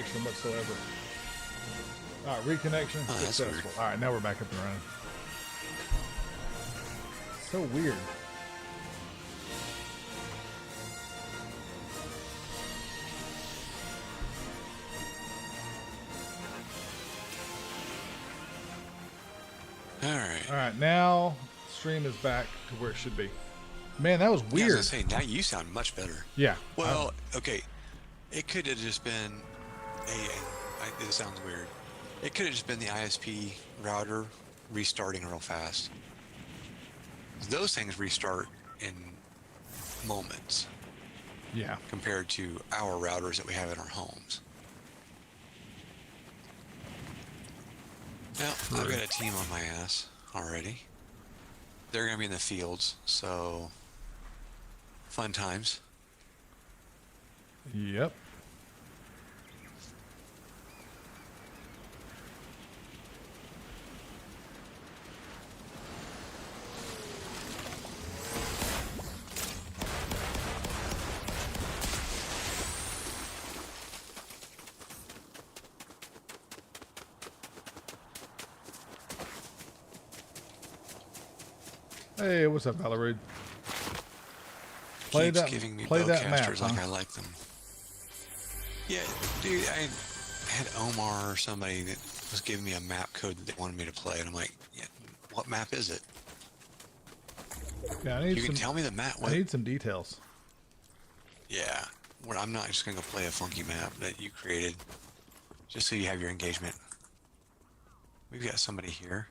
connection whatsoever. All right, reconnection Oh, that's weird. successful. All right, now we're back up and running. So weird. Alright. All right, now stream is back to where it should be. Man, that was Yeah, I weird. was gonna say, now you sound much better. Yeah. Well, okay. It could have just been this sounds weird. It could have just been the ISP router restarting real fast. Those things restart in moments Yeah. compared to our routers that we have in our homes. Now, I've got a team on my ass already. They're going to be in the fields, so fun times. Yep. Hey, what's up, Valerie? Keeps giving me bowcasters like huh? I like them. Yeah, dude, I had Omar or somebody that was giving me a map code that they wanted me to play, and I'm like, yeah, what map is it? Yeah, I need You can tell me the map. I need some details. Yeah, well, I'm not just going to go play a funky map that you created just so you have your engagement. We've got somebody here.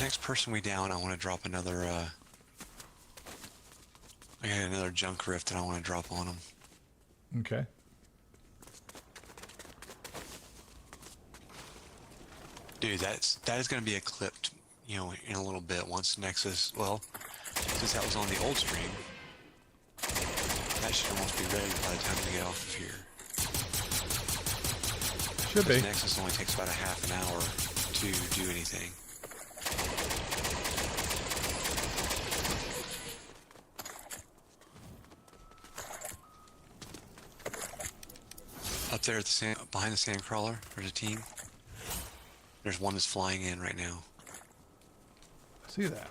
Next person we down, I want to drop another, I got another junk rift that I want to drop on them. Okay. Dude, that is going to be clipped, you know, in a little bit once Nexus, well, since that was on the old stream, that should almost be ready by the time we get off of here. Should be. Nexus only takes about a half an hour to do anything. Up there at the sand, behind the sand crawler, there's a team. There's one that's flying in right now. I see that.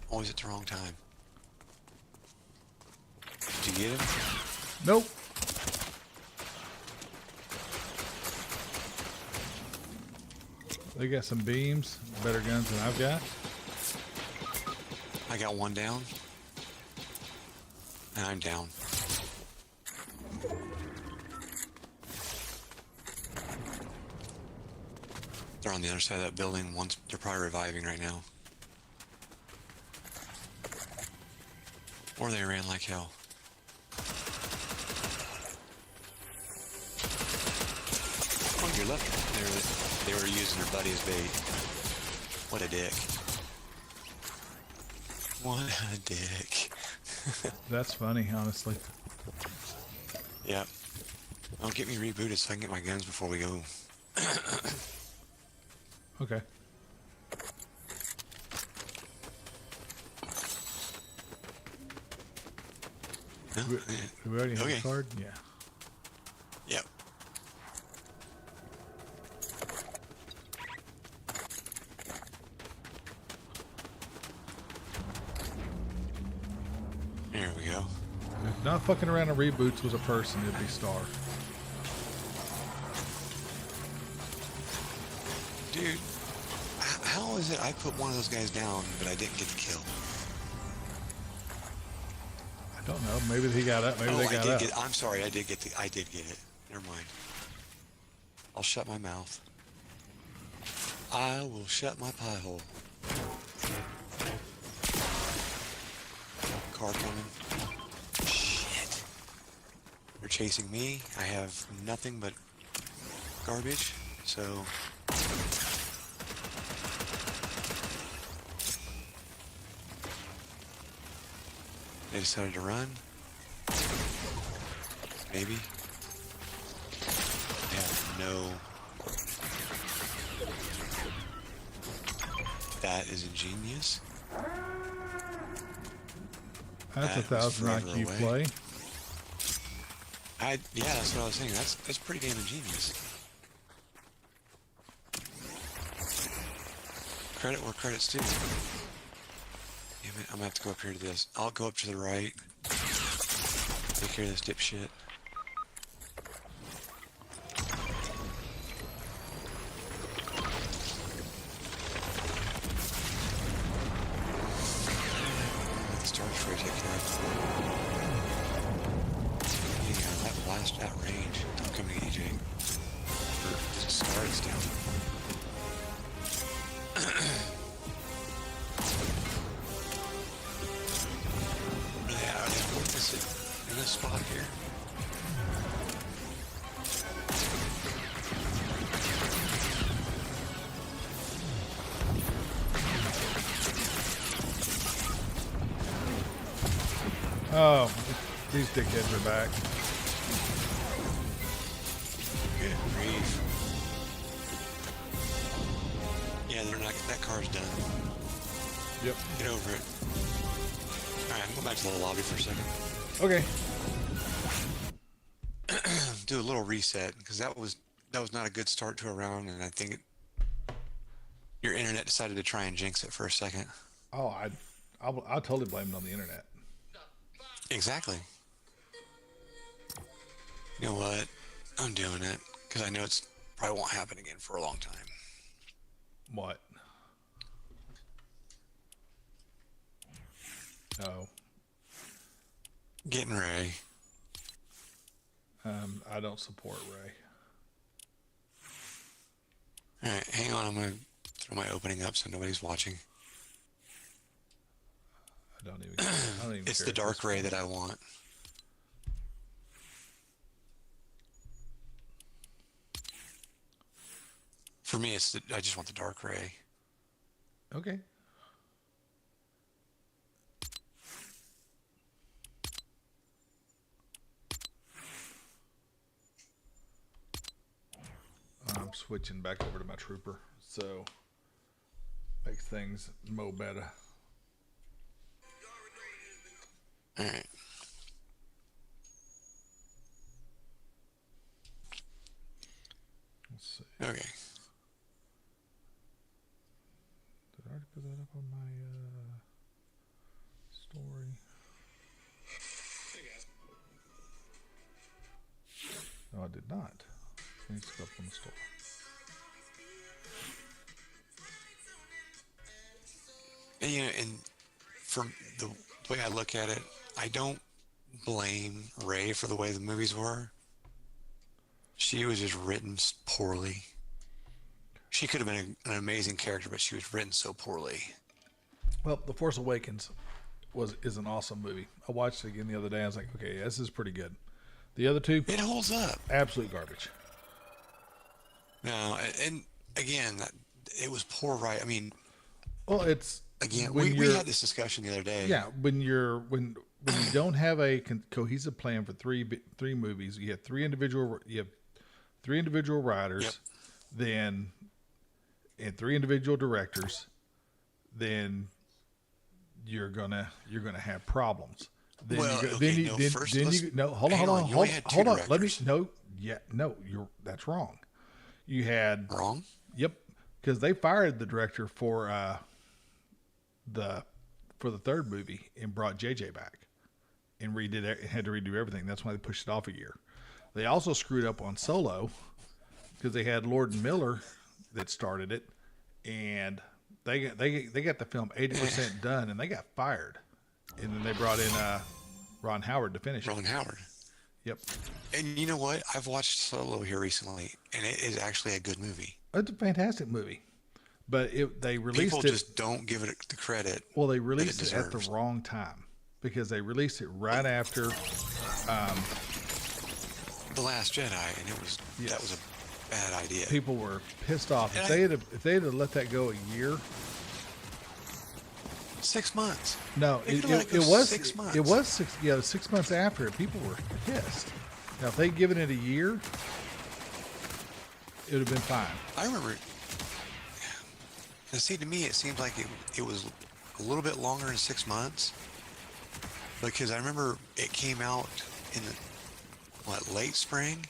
Always at the wrong time. Did you get him? Nope. They got some beams, better guns than I've got. I got one down. And I'm down. They're on the other side of that building. They're probably reviving right now. Or they ran like hell. On your left, they were using their buddy as bait. What a dick. What a dick. That's funny, honestly. Yep. Don't get me rebooted so I can get my guns before we go. Okay. No? We already have Okay. a card? Yeah. Yep. There we go. If not fucking around and reboots was a person, it'd be Star. Dude, how is it I put one of those guys down, but I didn't get the kill? I don't know. Maybe he got up. Maybe they got up. I'm sorry, I did get it. Never mind. I'll shut my mouth. I will shut my pie hole. Car coming. Shit. They're chasing me. I have nothing but garbage, so... They decided to run. Maybe. I have no... That is ingenious. That's That a was 1,000 forever IQ away. play. Yeah, that's what I was saying. That's pretty damn ingenious. Credit where credit's due. Damn it, I'm gonna have to go up here to this. I'll go up to the right. Take care of this dipshit. Let the Star Destroyer take care of it. Yeah, that blast at range. I'm coming to get you, Jake. Or Star is down. Are they focused in this spot here? Oh, these dickheads are back. Good grief. Yeah, they're not. That car's done. Yep. Get over it. Alright, I'm going back to the lobby for a second. Okay. Do a little reset, because that was not a good start to a round, and I think your internet decided to try and jinx it for a second. Oh, I'll totally blame it on the internet. Exactly. You know what? I'm doing it, because I know it's probably won't happen again for a long time. What? Oh. Getting Ray. I don't support Ray. Alright, hang on, I'm going to throw my opening up so nobody's watching. I don't even It's care the at dark this Ray point. that I want. For me, I just want the dark Ray. Okay. I'm switching back over to my trooper, so makes things mo better. Alright. Let's see. Okay. Did I already put that up on my story? No, I did not. It needs to go up on the store. And, you know, and from the way I look at it, I don't blame Ray for the way the movies were. She was just written poorly. She could have been an amazing character, but she was written so poorly. Well, The Force Awakens is an awesome movie. I watched it again the other day. I was like, okay, this is pretty good. The other two, It holds up. absolute garbage. No, and again, it was poor right. I mean, Well, it's again, when we you're- had this discussion the other day. yeah, when you don't have a cohesive plan for three movies, you have three individual writers, Yep. then and three individual directors, then you're gonna have problems. Then Well, you go, okay, then you no, then, first then let's- you no hold on hang hold on, on you hold, only had two hold on let me directors. that's wrong. You had Wrong? Yep, because they fired the director for the third movie and brought JJ back and had to redo everything. That's why they pushed it off a year. They also screwed up on Solo because they had Lord and Miller that started it, and they got the film 80% done, and they got fired, and then they brought in Ron Howard to finish it. Ron Howard. Yep, And you know what? I've watched Solo here recently, and it is actually a good movie. it's a fantastic movie. But they released People it. just don't give it the credit. Well, they that released it it at the deserves. wrong time because they released it right after. The Last Jedi, and Yes. that was a bad idea. People were pissed off. And If they had let that go a year, 6 months. no, They it could've let it go was 6 months. It was 6. Yeah, 6 months after it, people were pissed. Now, if they'd given it a year, it would have been fine. I remember. And see, to me, it seems like it was a little bit longer than 6 months, because I remember it came out in the late spring.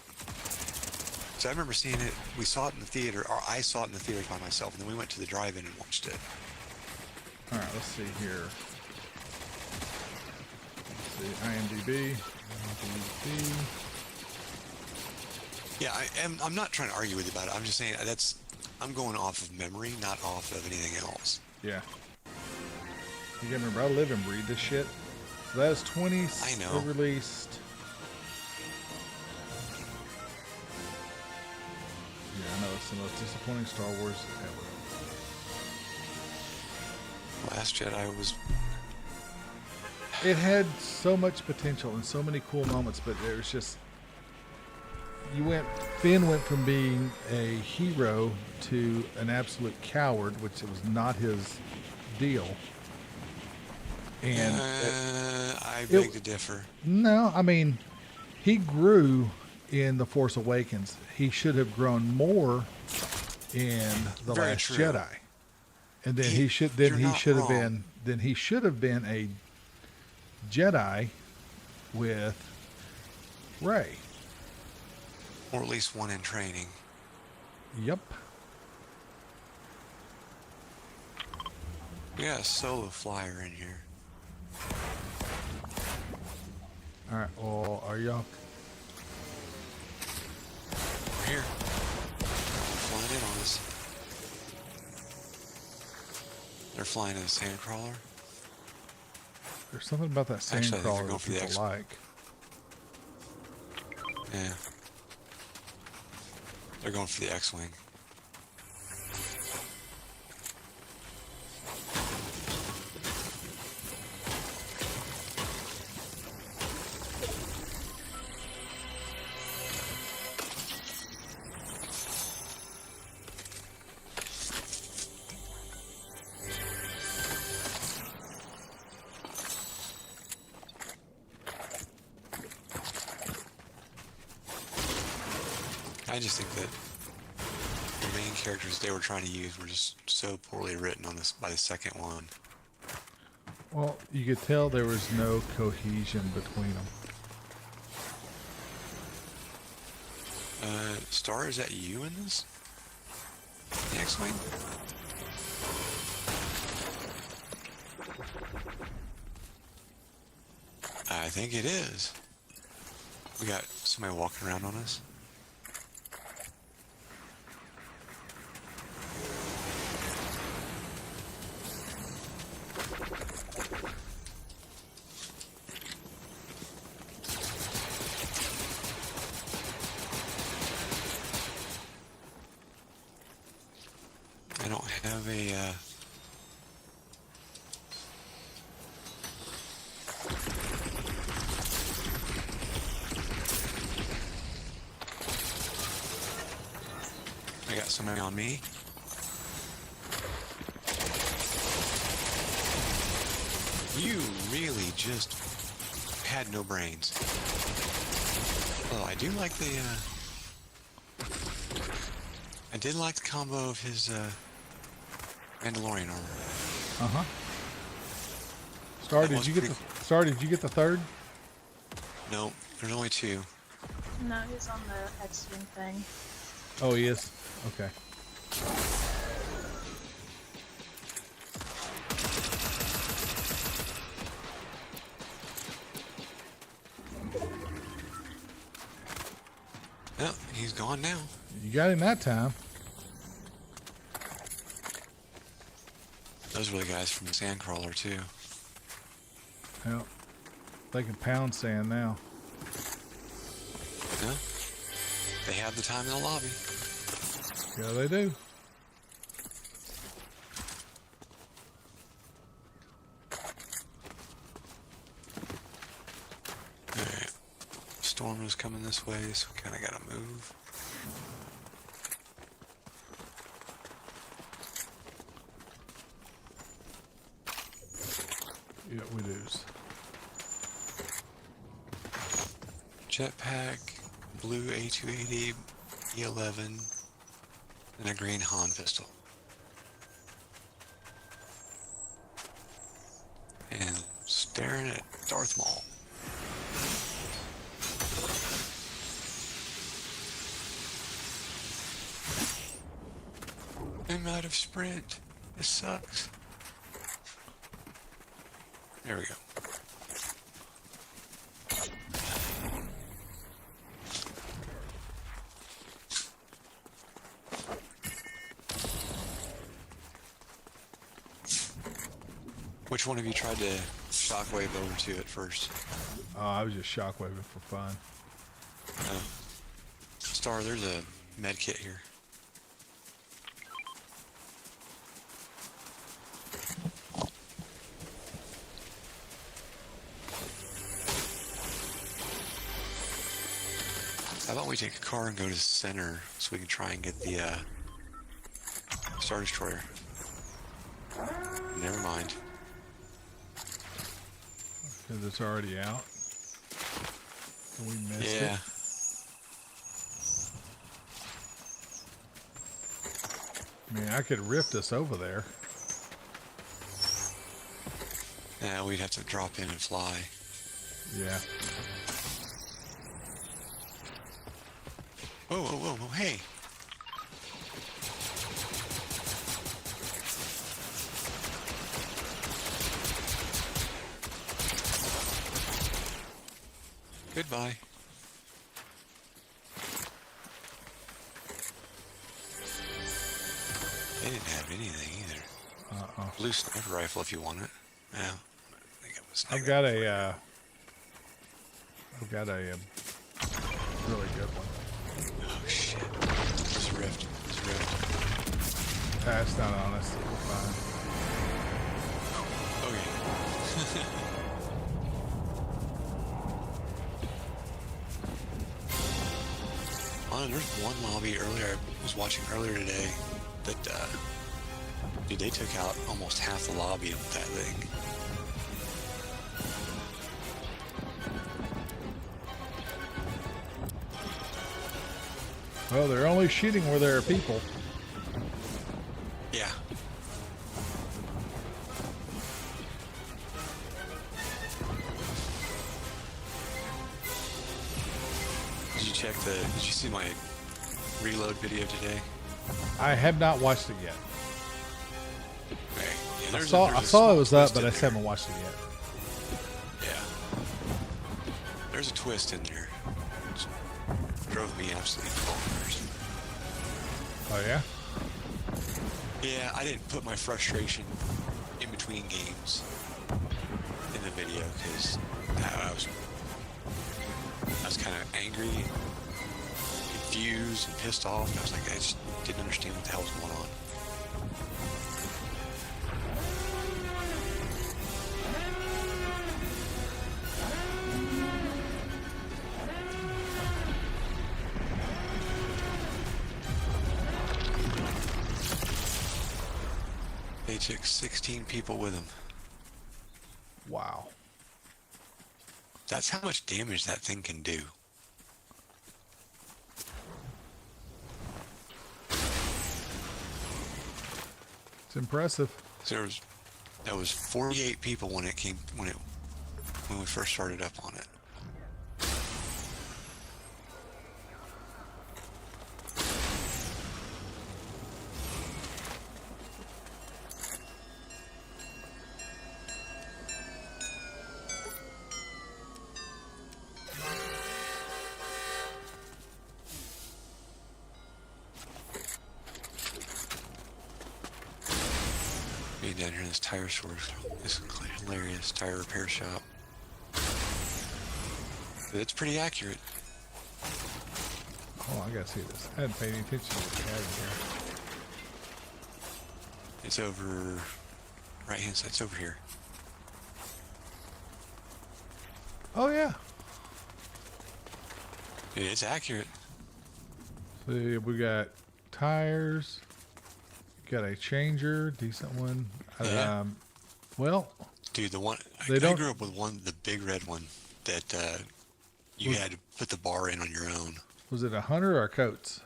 So I remember seeing it. We saw it in the theater, or I saw it in the theater by myself, and then we went to the drive-in and watched it. All right, let's see here. Let's see, IMDb. Yeah, I'm not trying to argue with you about it. I'm just saying I'm going off of memory, not off of anything else. Yeah. You gotta remember, I live and breathe this shit. So that is 20 I know. released. Yeah, I know it's the most disappointing Star Wars ever. Last Jedi was. It had so much potential and so many cool moments, but there was just Finn went from being a hero to an absolute coward, which was not his deal. And I beg to differ. no, I mean, he grew in The Force Awakens. He should have grown more in The Very Last true. Jedi. And then You're not he wrong. should have been a Jedi with Rey. Or at least one in training. Yep. We got a solo flyer in here. All right. Well, are y'all? We're here. Flying in on us. They're flying in a sandcrawler. There's something about that Actually, I think they're sandcrawler going that for the people X- like. Yeah. They're going for the X-Wing. I just think that the main characters they were trying to use were just so poorly written on this by the second one. Well, you could tell there was no cohesion between them. Star, is that you in this? The X-Wing? I think it is. We got somebody walking around on us. I don't have a, I got somebody on me. You really just had no brains. Well, I do like the, I did like the combo of his, Mandalorian armor. Uh-huh. Star, That did was you get pretty did you get the third? No, there's only two. No, he's on the X-Wing thing. Oh, he is. Okay. Oh, he's gone now. You got him that time. Those were the guys from the Sandcrawler, too. Well, they can pound sand now. Yeah. They have the time in the lobby. Yeah, they do. storm is coming this way, so we kind of got to move. Yeah, we do. Jetpack, blue A280, E11, and a green Han pistol. And staring at Darth Maul. I'm out of sprint. This sucks. There we go. Which one of you tried to shockwave over to it first? Oh, I was just shockwaving for fun. Star, there's a med kit here. How about we take a car and go to the center so we can try and get the Star Destroyer? Never mind. Because it's already out. We missed Yeah. it. I mean, I could rift us over there. Yeah, we'd have to drop in and fly. Yeah. Whoa, whoa, whoa, whoa, hey! Goodbye. They didn't have anything either. Uh-oh. Blue sniper rifle if you want it. Yeah. I think it was I've got a really good one. Oh shit. There's a rift. There's a rift. Passed out on us. We're fine. Okay. Oh, there's one lobby earlier I was watching earlier today that dude, they took out almost half the lobby of that thing. Well, they're only shooting where there are people. Yeah. Did you see my reload video today? I have not watched it yet. Okay. Yeah, I there's saw a it small was up, twist but in I there. haven't watched it yet. Yeah. There's a twist in there. Which drove me absolutely bonkers. Oh yeah? Yeah, I didn't put my frustration in between games in the video because I was kind of angry, confused, and pissed off. And I was like, I just didn't understand what the hell was going on. They took 16 people with them. Wow. That's how much damage that thing can do. It's impressive. That was 48 people when we first started up on it. Being down here in this tire store, this hilarious tire repair shop. But it's pretty accurate. Oh, I gotta see this. I hadn't paid any attention to what they had in here. It's over right hand side. It's over here. Oh yeah. It's accurate. See, we got tires. Got a changer, decent one. Yeah. Well, Dude, the one They I don't- grew up with the big red one that you Was- had to put the bar in on your own. was it a Hunter or a Coates?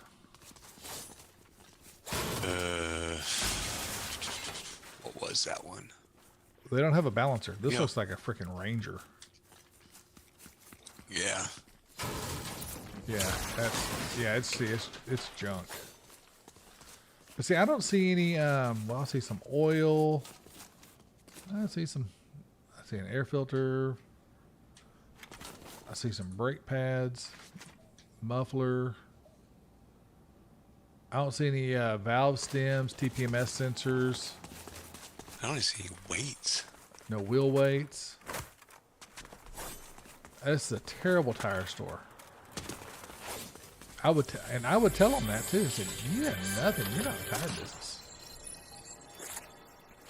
What was that one? They don't have a balancer. This Yeah. looks like a freaking Ranger. Yeah. Yeah, it's junk. But see, I don't see any. Well, I see some oil. I see an air filter. I see some brake pads, muffler. I don't see any valve stems, TPMS sensors, I don't even see any weights. no wheel weights. This is a terrible tire store. I would tell them that too. I said, you have nothing. You're not a tire business.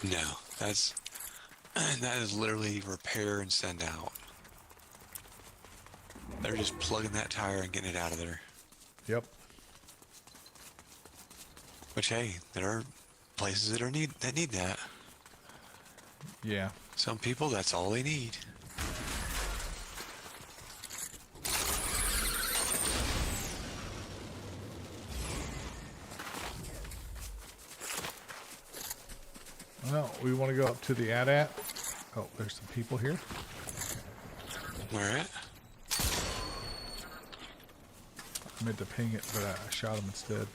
No, that is literally repair and send out. They're just plugging that tire and getting it out of there. Yep. Which, hey, there are places that need that. Yeah. Some people, that's all they need. Well, we want to go up to the AT-AT. Oh, there's some people here. Where at? I meant to ping it, but I shot him instead.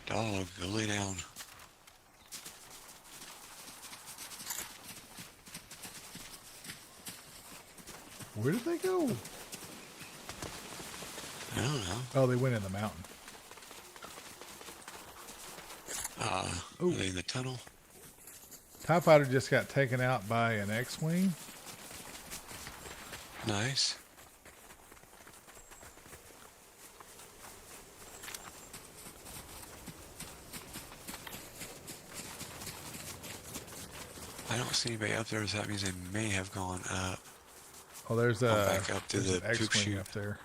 Dog, go lay down. Where did they go? I don't know. Oh, they went in the mountain. Are Ooh. they in the tunnel? TIE Fighter just got taken out by an X-Wing. Nice. I don't see anybody up there, so that means they may have gone up. Oh, there's a back up to there's the an poop X-Wing chute. up there.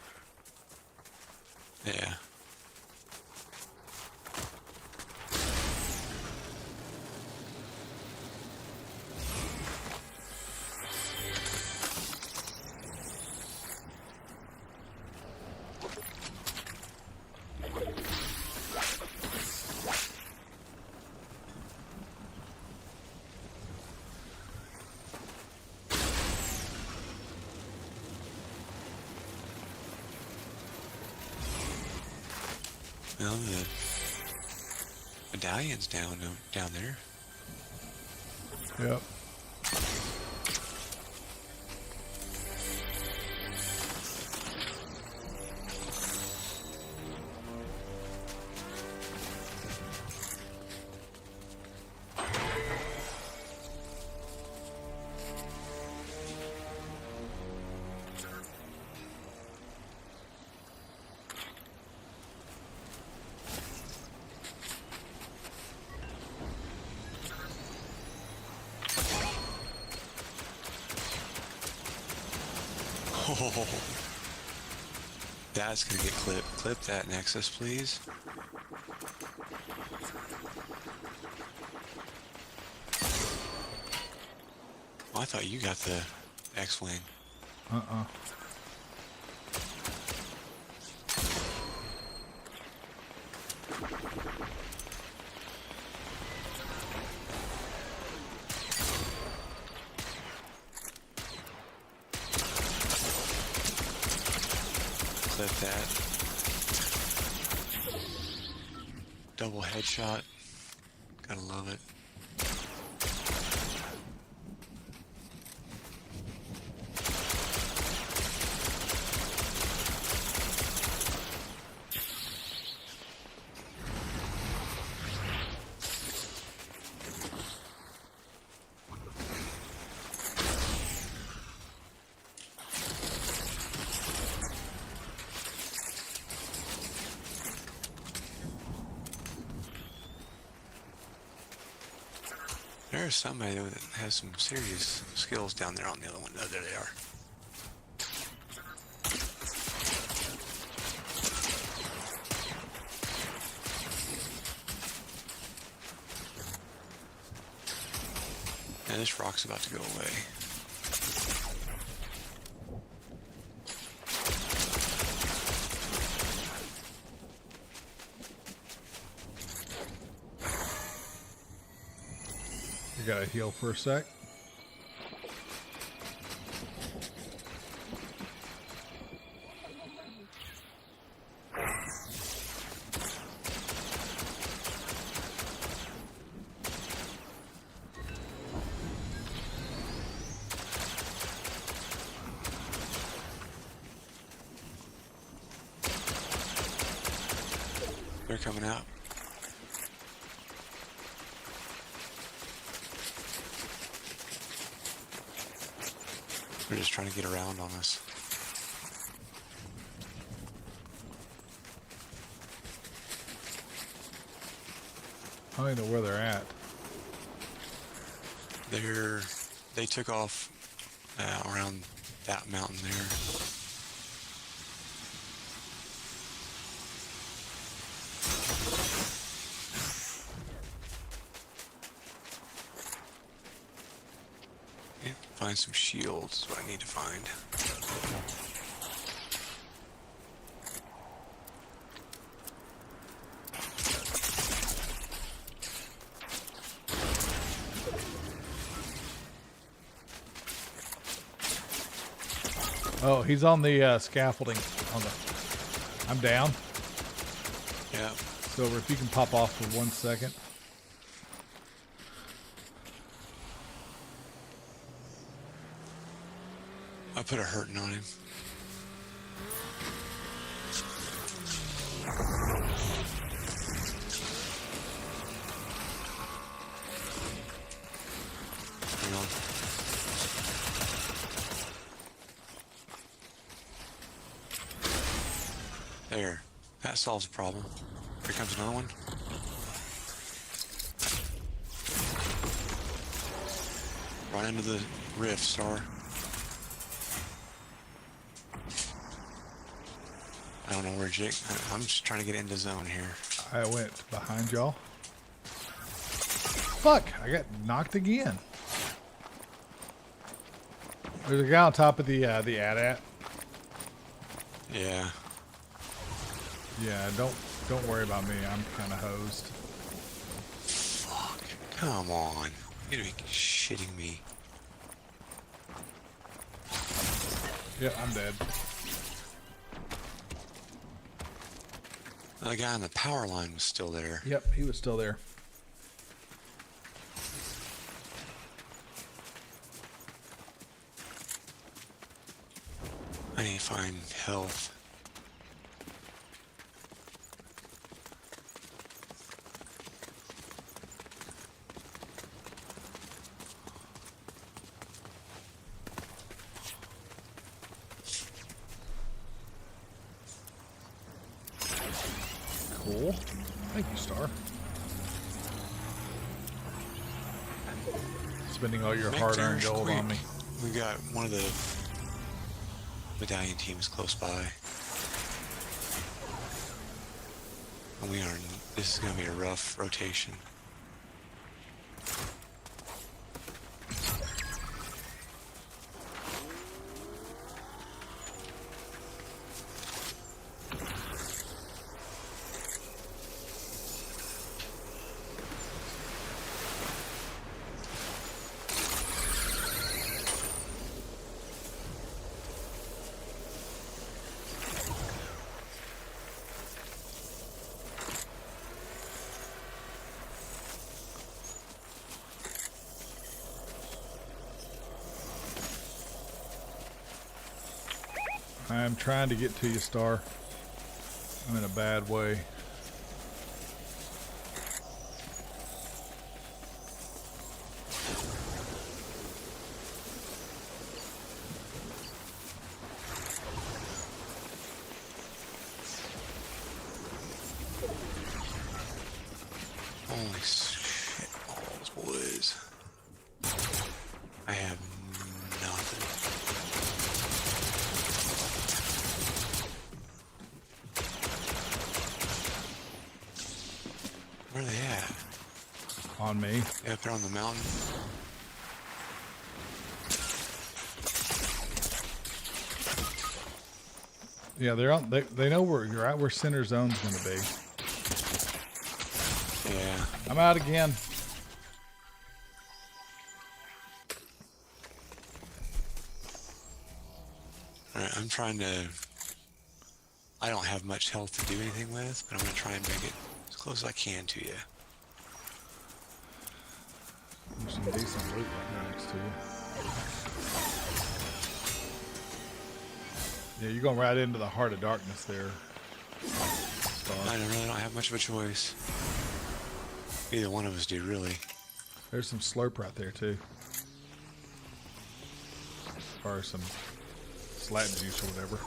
Yeah. Well, the medallion's down there. Yep. Oh, that's gonna get clipped. Clip that Nexus, please. Oh, I thought you got the X-Wing. Uh-uh. Clip that. Double headshot. Gotta love it. There's somebody that has some serious skills down there on the other one. Oh, there they are. And this rock's about to go away. You gotta heal for a sec. They're coming out. They're just trying to get around on us. I don't even know where they're at. They took off around that mountain there. Okay, find some shields is what I need to find. Oh, he's on the scaffolding. I'm down. Yeah. Silver, if you can pop off for 1 second. I put a hurting on him. Hang on. There. That solves the problem. Here comes another one. Right into the rift, Star. I don't know where Jake... I'm just trying to get into zone here. I went behind y'all. Fuck! I got knocked again. There's a guy on top of the AT-AT. Yeah. Yeah, don't worry about me. I'm kind of hosed. Fuck. Come on. You're gonna be shitting me. Yep, I'm dead. The guy on the power line was still there. Yep, he was still there. I need to find health. Cool. Thank you, Star. Spending all your Make hard-earned theirs gold quick. on me. We got one of the medallion teams close by. And we are... This is going to be a rough rotation. I'm trying to get to you, Star. I'm in a bad way. Holy shit, boys. I have nothing. Where are they at? On me. They up there on the mountain? Yeah, they're on. They know where you're at. Where center zone's going to be. Yeah. I'm out again. All right, I'm trying to. I don't have much health to do anything with, but I'm gonna try and make it as close as I can to you. There's some decent loot right next to you. Yeah, you're going right into the heart of darkness there. Star. I really don't have much of a choice. Either one of us do, really. There's some slurp right there too. Or some slap juice or whatever.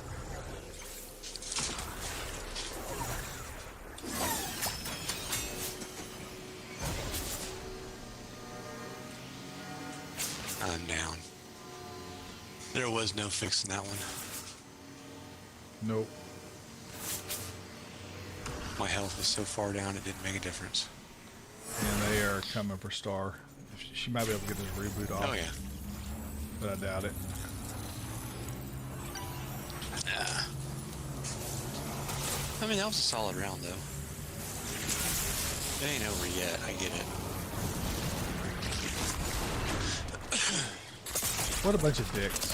I'm down. There was no fixing that one. Nope. My health was so far down it didn't make a difference. And they are coming for Star. She might be able to get this reboot off. Oh yeah. But I doubt it. Nah. I mean, that was a solid round though. It ain't over yet, I get it. What a bunch of dicks.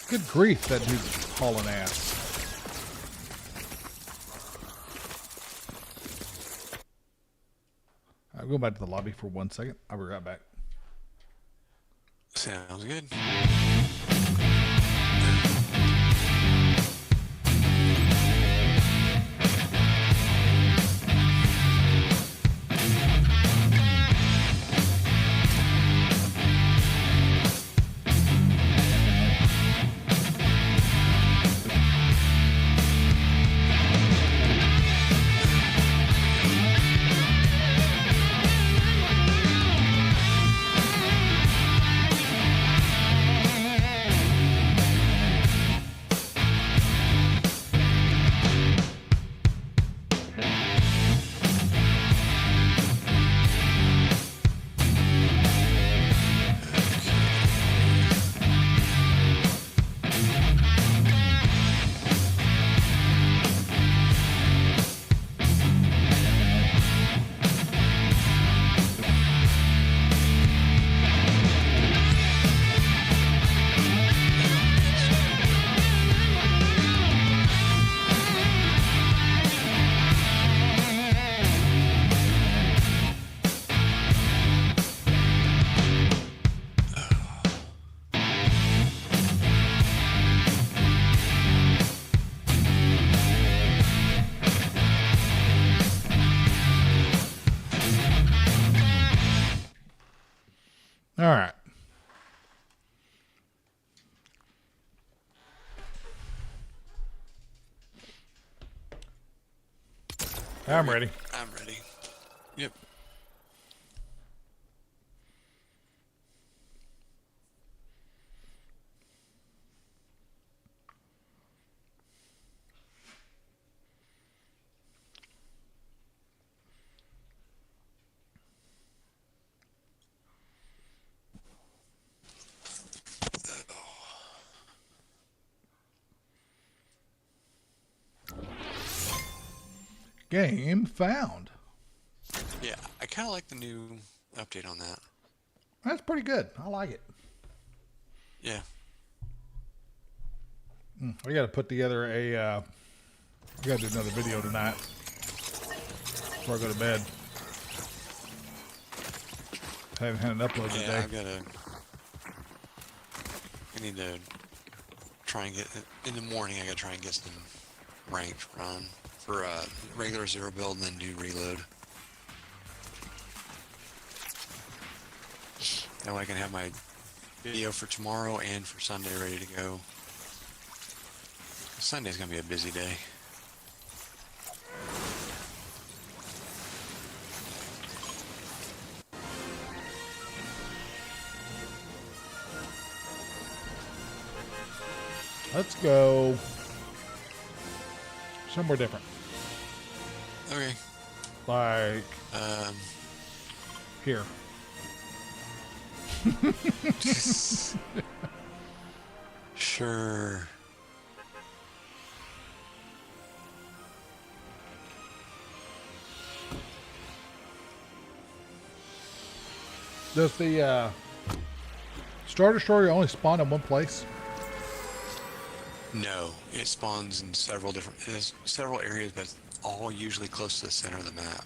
Good grief, that dude's hauling ass. I'll go back to the lobby for 1 second. I'll be right back. Sounds good. All right. I'm ready. I'm ready. Yep. Game found. Yeah, I kind of like the new update on that. That's pretty good. I like it. Yeah. I got to put together a. I got to do another video tonight before I go to bed. I haven't had an upload Yeah, today. I've got to. I need to try and get in the morning. I got to try and get some ranked run for regular zero build and then do reload. That way I can have my video for tomorrow and for Sunday ready to go. Sunday's gonna be a busy day. Let's go somewhere different. Okay. Like Um, here. Sure. Does the Star Destroyer only spawn in one place? No, it spawns in several different, there's several areas, but all usually close to the center of the map.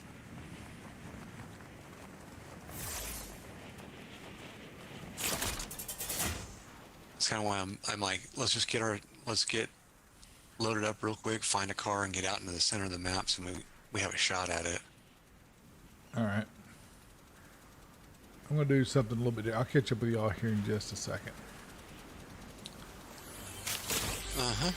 That's kind of why I'm like, let's get loaded up real quick, find a car, and get out into the center of the map so we have a shot at it. All right. I'm going to do something a little bit different. I'll catch up with y'all here in just a second. Uh-huh.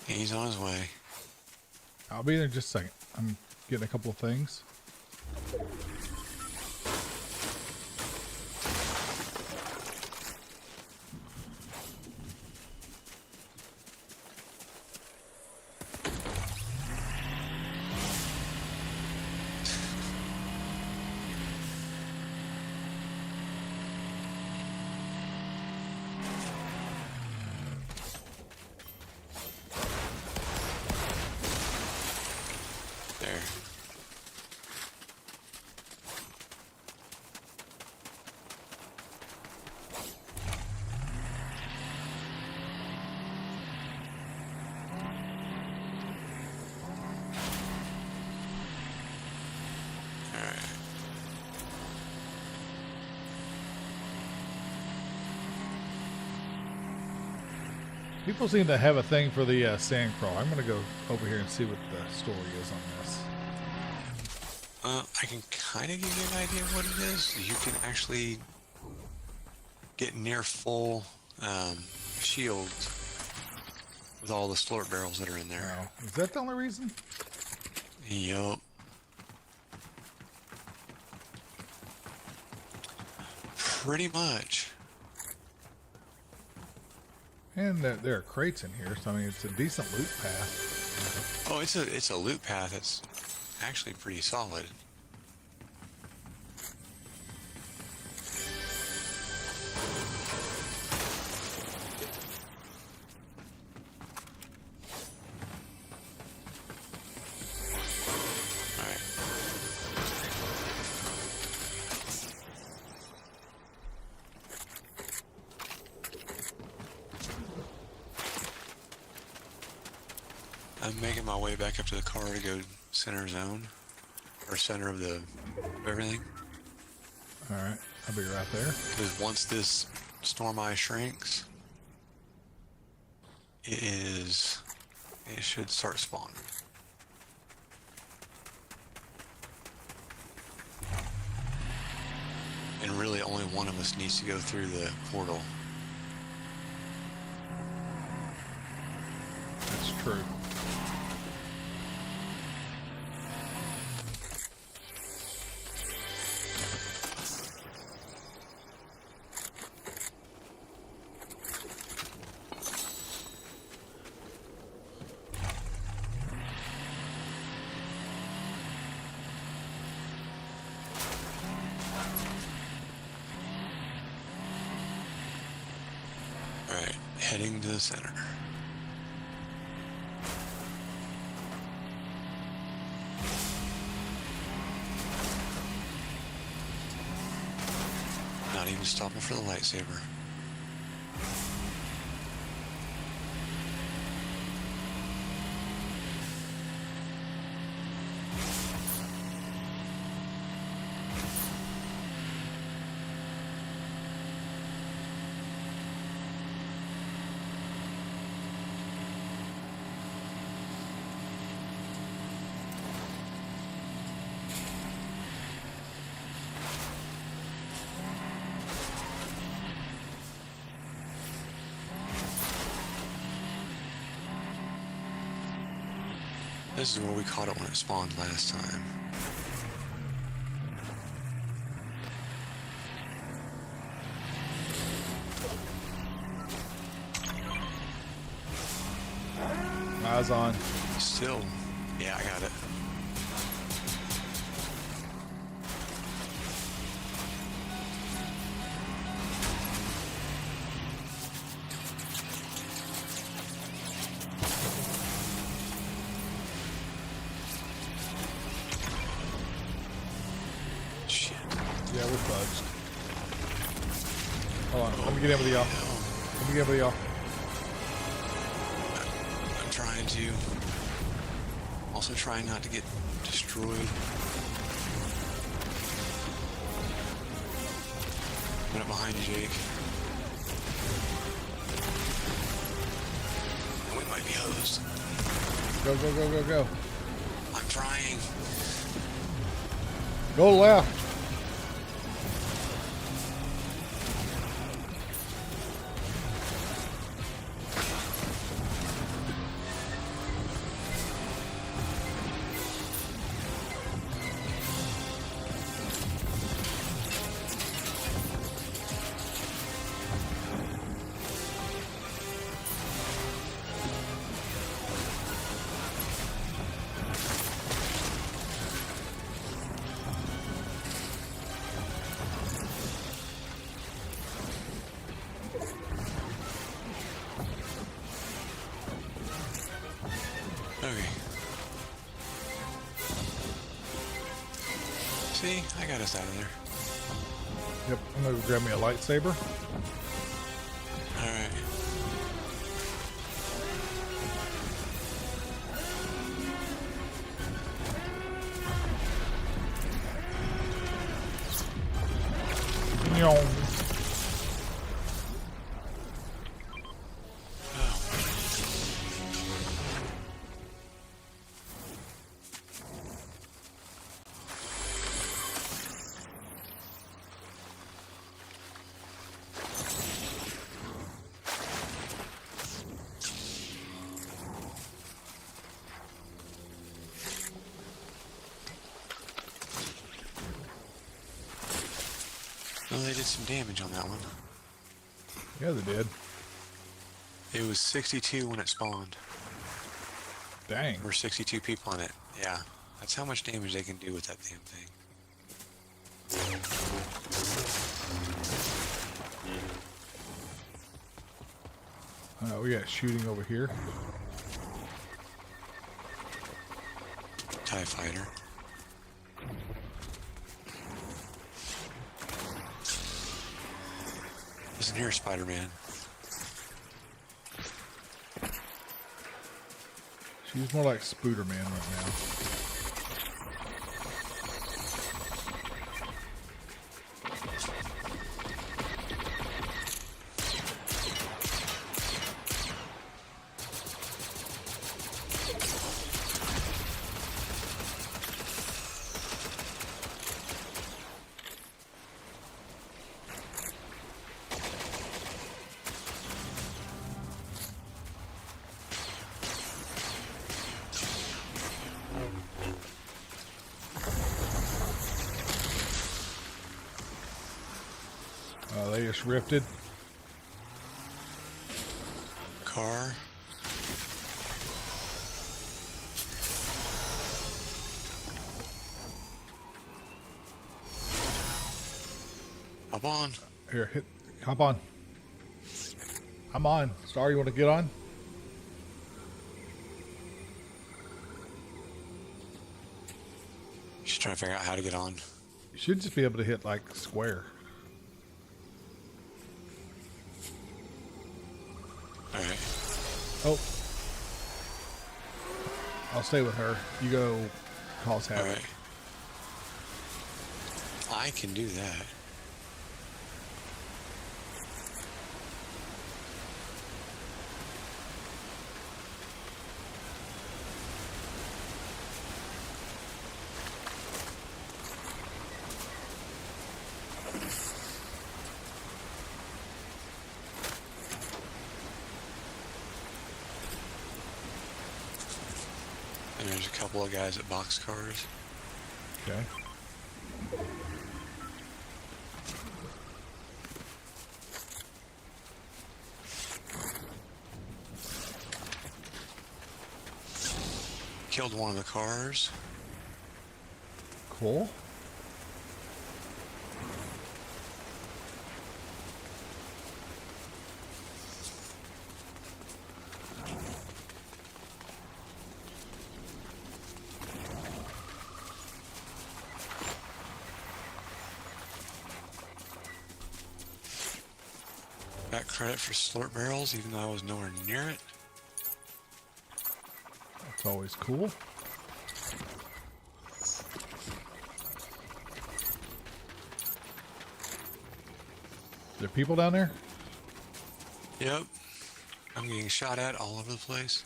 He's on his way. I'll be there in just a second. I'm getting a couple of things. There. Alright. People seem to have a thing for the Sandcrawl. I'm going to go over here and see what the story is on this. I can kind of give you an idea of what it is. You can actually get near full shields with all the slort barrels that are in there. Wow. Is that the only reason? Yup. Pretty much. And there are crates in here, so I mean, it's a decent loot path. Oh, it's a loot path that's actually pretty solid. Alright. I'm making my way back up to the car to go center zone, or center of everything. All right, I'll be right there. Because once this storm eye shrinks, it should start spawning. And really only one of us needs to go through the portal. That's true. Alright, heading to the center. Not even stopping for the lightsaber. This is where we caught it when it spawned last time. Eyes on. Still, yeah, I got it. Shit. Yeah, we're bugs. Hold on. Let me get in with y'all. Let me get in with y'all. I'm trying to. Also trying not to get destroyed. Put it behind you, Jake. We might be hosed. Go, go, go, go, go. I'm trying. Go left. Okay. See, I got us out of there. Yep, I'm gonna grab me a lightsaber. Alright. Nyong. Well, they did some damage on that one. Yeah, they did. It was 62 when it spawned. Dang. There were 62 people in it. Yeah. That's how much damage they can do with that damn thing. We got shooting over here. TIE fighter. Listen here, Spider-Man. She's more like Spooderman right now. They just rifted. Car. Hop on. Here, hop on. I'm on. Star, you want to get on? She's trying to figure out how to get on. You should just be able to hit like square. Alright. Oh. I'll stay with her. You go cause havoc. Alright. I can do that. And there's a couple of guys at boxcars. Okay. Killed one of the cars. Cool. Got credit for slurp barrels, even though I was nowhere near it. That's always cool. There people down there? Yep. I'm getting shot at all over the place.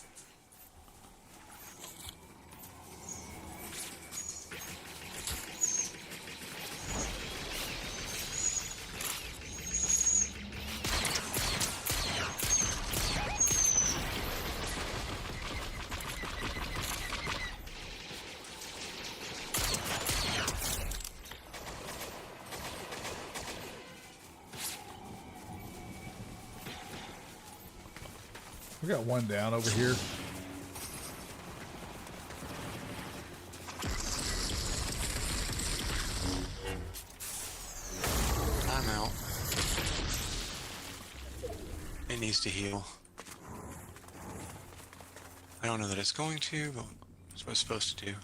We got one down over here. I'm out. It needs to heal. I don't know that it's going to, but it's what it's supposed to do.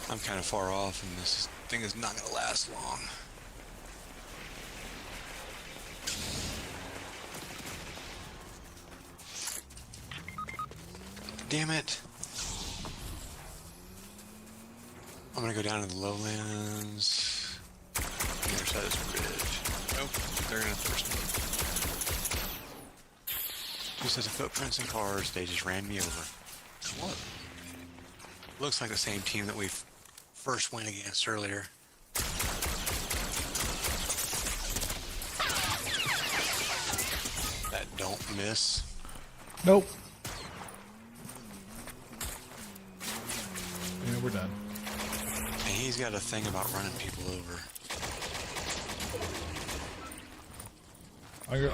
I'm kind of far off, and this thing is not going to last long. Damn it. I'm going to go down to the lowlands. On the other side of this bridge. Nope, they're going to thirst me. Two sets of footprints and cars, they just ran me over. What? Looks like the same team that we first went against earlier. That don't miss. Nope. Yeah, we're done. And he's got a thing about running people over.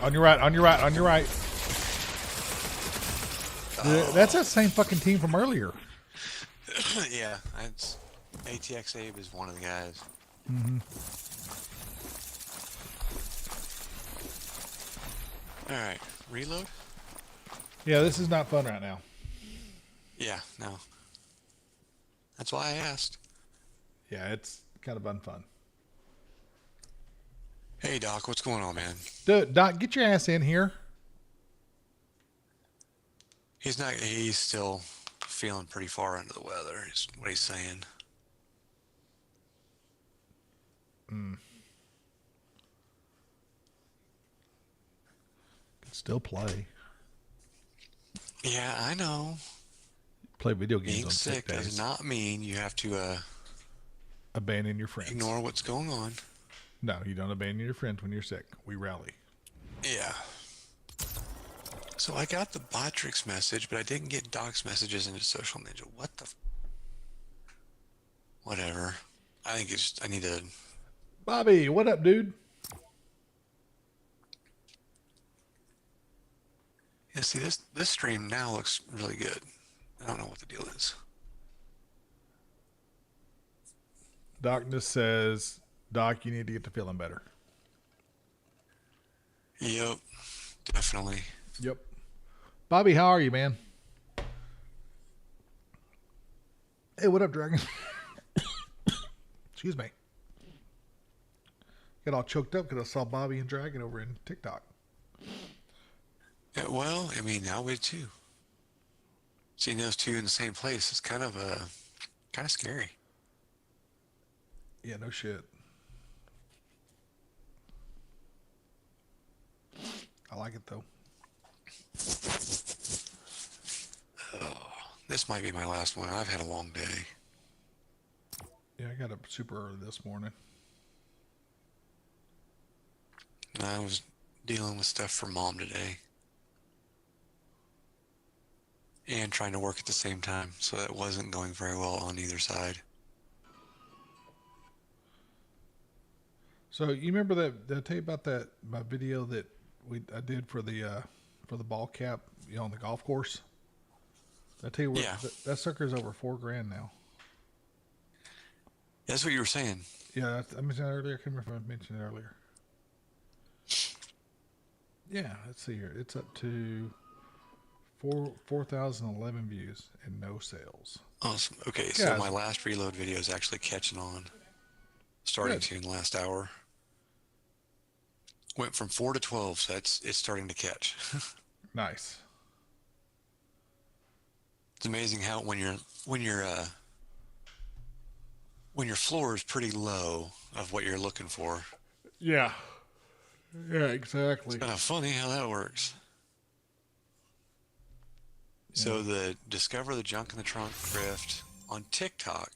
On your right, on your right, on your right. That's that same fucking team from earlier. Yeah, it's ATX Abe is one of the guys. Mm-hmm. Alright, reload? Yeah, this is not fun right now. Yeah, no. That's why I asked. Yeah, it's kind of unfun. Hey Doc, what's going on, man? Dude, Doc, get your ass in here. He's still feeling pretty far under the weather, is what he's saying. Can still play. Yeah, I know. Play video games Being on sick sick days. does not mean you have to Abandon your friends. ignore what's going on. No, you don't abandon your friends when you're sick. We rally. Yeah. So I got the Botrix message, but I didn't get Doc's messages into Social Ninja. What the? Whatever. I think it's. I need to. Bobby, what up, dude? Yeah. See, this stream now looks really good. I don't know what the deal is. Darkness says, Doc, you need to get to feeling better. Yep. Definitely. Yep. Bobby, how are you, man? Hey, what up, Dragon? Excuse me. Got all choked up because I saw Bobby and Dragon over in TikTok. Yeah, well, I mean, I would too. Seeing those two in the same place is kind of scary. Yeah, no shit. I like it though. This might be my last one. I've had a long day. Yeah, I got up super early this morning. I was dealing with stuff for Mom today. And trying to work at the same time, so that wasn't going very well on either side. So you remember that? Did I tell you about that? My video that I did for the ball cap, on the golf course. Did I tell you what? Yeah. That sucker's over $4,000 now. That's what you were saying. Yeah, I mentioned that earlier. I can't remember if I mentioned it earlier. Yeah, let's see here. It's up to 4,011 views and no sales. Awesome. Okay, so Yeah. my last reload video is actually catching on. Starting to in the last hour. Went from 4 to 12, so it's starting to catch. Nice. It's amazing how when your floor is pretty low of what you're looking for. Yeah. Yeah, exactly. It's kind of funny how that works. So the Discover the Junk in the Trunk thrift on TikTok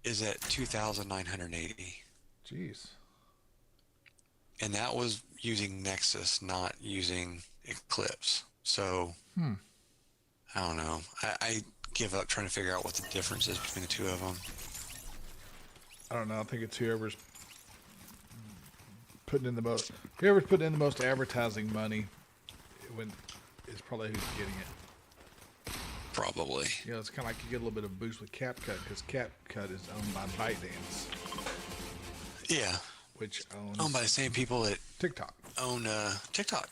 is at 2,980. Jeez. And that was using Nexus, not using Eclipse. So, I don't know. I give up trying to figure out what the difference is between the two of them. I don't know. I think it's whoever's putting in the most advertising money is probably who's getting it. Probably. It's kind of like you get a little bit of a boost with CapCut because CapCut is owned by ByteDance, Yeah. which owns Owned by the same people that TikTok. own TikTok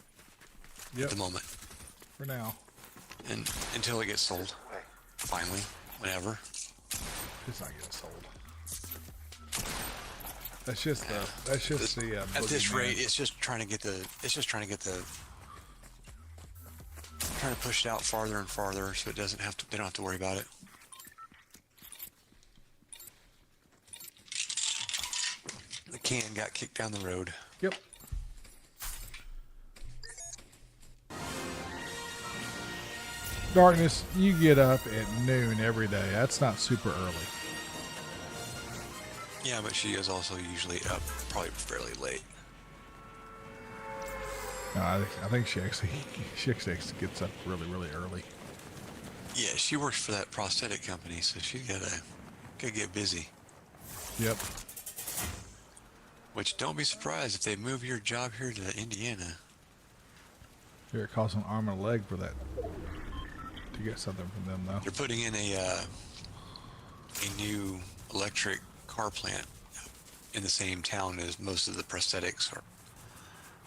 Yep. at the moment. For now, And until it gets sold. Finally. Whenever. it's not getting sold. That's just the. At this boogeyman. rate, trying to push it out farther and farther so they don't have to worry about it. The can got kicked down the road. Yep. Darkness, you get up at noon every day. That's not super early. Yeah, but she is also usually up probably fairly late. No, I think she actually gets up really, really early. Yeah, she works for that prosthetic company, so she gotta get busy. Yep. Which, don't be surprised if they move your job here to Indiana. Here it costs an arm and a leg for that to get something from them, though. They're putting in a new electric car plant in the same town as most of the prosthetics are.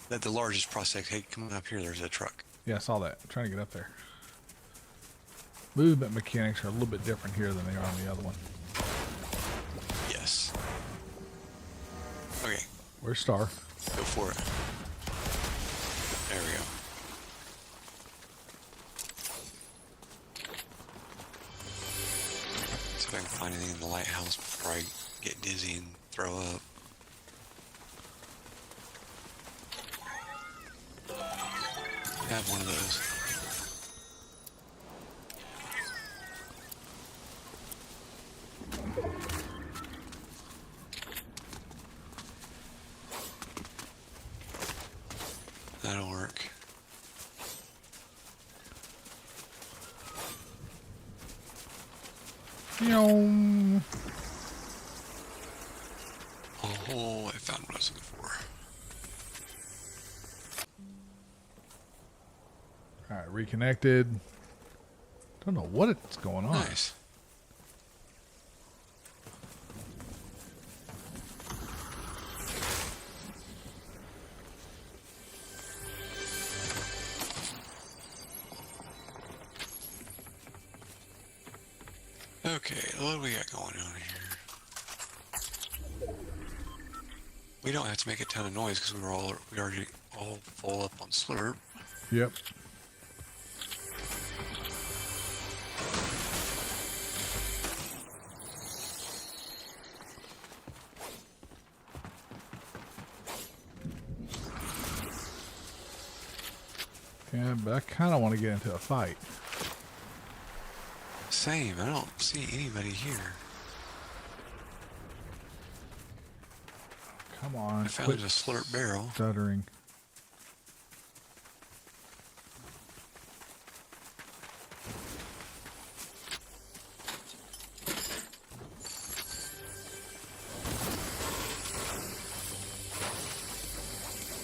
That the largest prosthetic. Hey, come on up here. There's a truck. Yeah, I saw that. I'm trying to get up there. Movement mechanics are a little bit different here than they are on the other one. Yes. Okay, Where's Star? go for it. There we go. See if I can find anything in the lighthouse before I get dizzy and throw up. I have one of those. That'll work. Yum. Oh, I found what I was looking for. All right, reconnected. Don't know what's going on. Nice. Okay, what do we got going on here? We don't have to make a ton of noise because we already all full up on Slurp. Yep. Yeah, but I kind of want to get into a fight. Same. I don't see anybody here. Come on. I found quit a slurp barrel. Stuttering.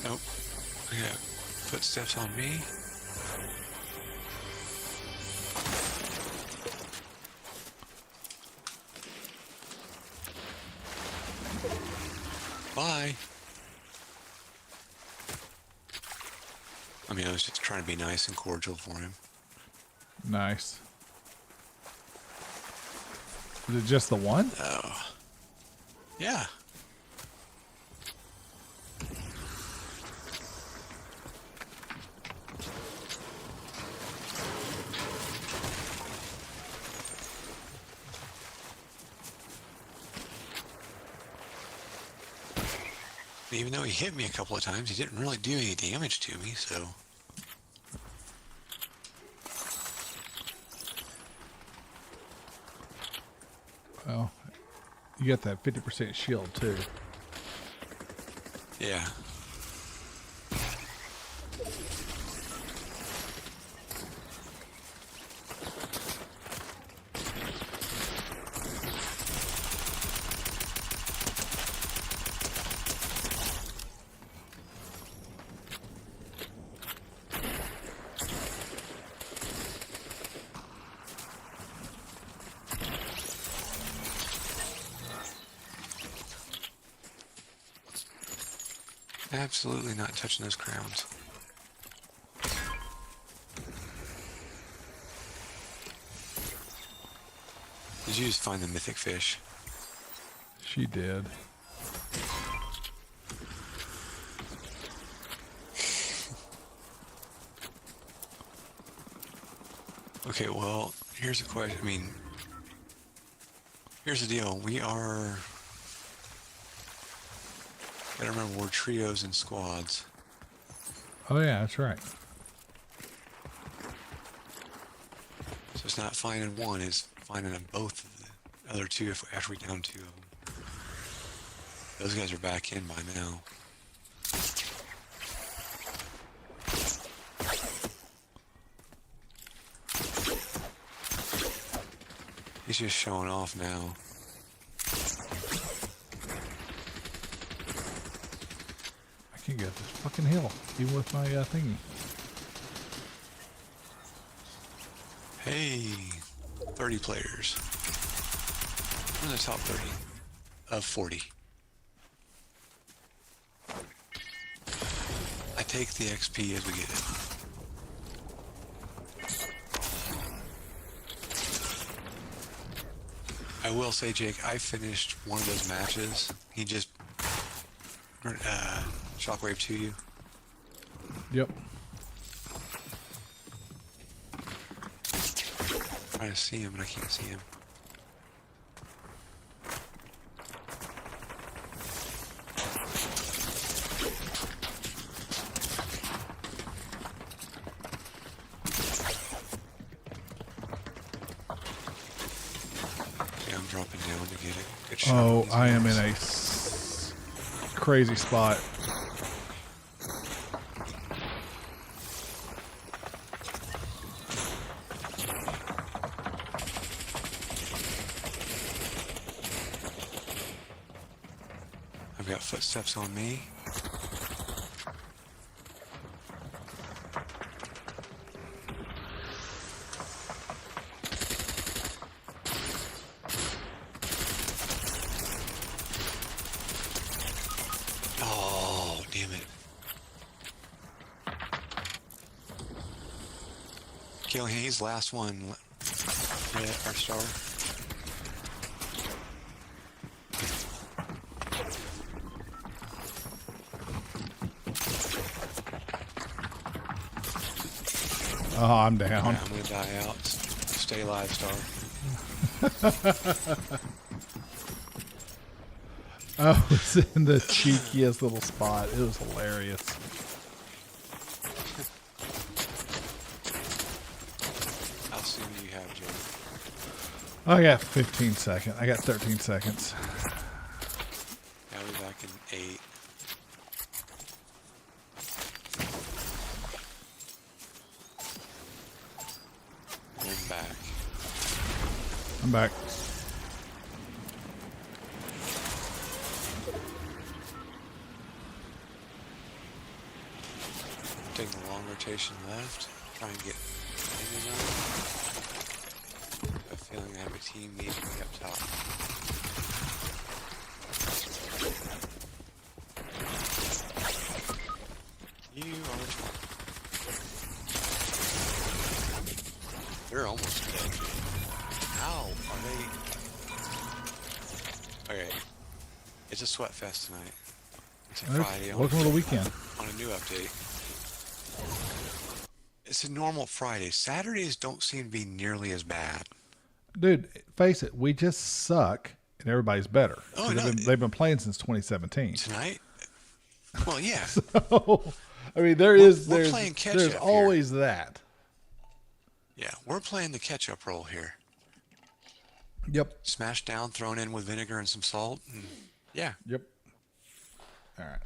Nope. I got footsteps on me. Bye. I mean, I was just trying to be nice and cordial for him. Nice. Is it just the one? Oh. Yeah. Even though he hit me a couple of times, he didn't really do any damage to me, so... Well, you got that 50% shield too. Yeah. Absolutely not touching those crowns. Did you just find the mythic fish? She did. Okay, well, here's a question. I mean, here's the deal. We are... Gotta remember, we're trios and squads. Oh yeah, that's right. So it's not finding one, it's finding them both of the other two after we down two of them. Those guys are back in by now. He's just showing off now. I can't get up this fucking hill, even with my thingy. Hey, 30 players. We're in the top 30 of 40. I take the XP as we get it. I will say, Jake, I finished one of those matches. He just shockwave to you. Yep. Trying to see him, but I can't see him. Okay, I'm dropping down to get a good shot. Oh, on these I am in guys. a crazy spot. I've got footsteps on me. Oh, damn it. Killing Hayes, last one. Right at our star. Oh, I'm down. Yeah, I'm gonna die out. Stay alive, Star. I was in the cheekiest little spot. It was hilarious. I got 15 seconds. I got 13 seconds. I'll be back in 8. And I'm back. I'm back. Take the long rotation left. Try and get fingers on. I have a feeling I have a team meeting me up top. You are top. They're almost dead. How are they? Okay. It's a sweat fest tonight. It's a Friday Welcome to the weekend. on a new update. It's a normal Friday. Saturdays don't seem to be nearly as bad. Dude, face it, we just suck and everybody's better. Oh, no. They've been playing since 2017. Tonight? Well, yeah. So, I mean, We're playing catch there's up always that. Yeah, we're playing the ketchup roll here. Yep. Smashed down, thrown in with vinegar and some salt. And yeah. Yep. All right.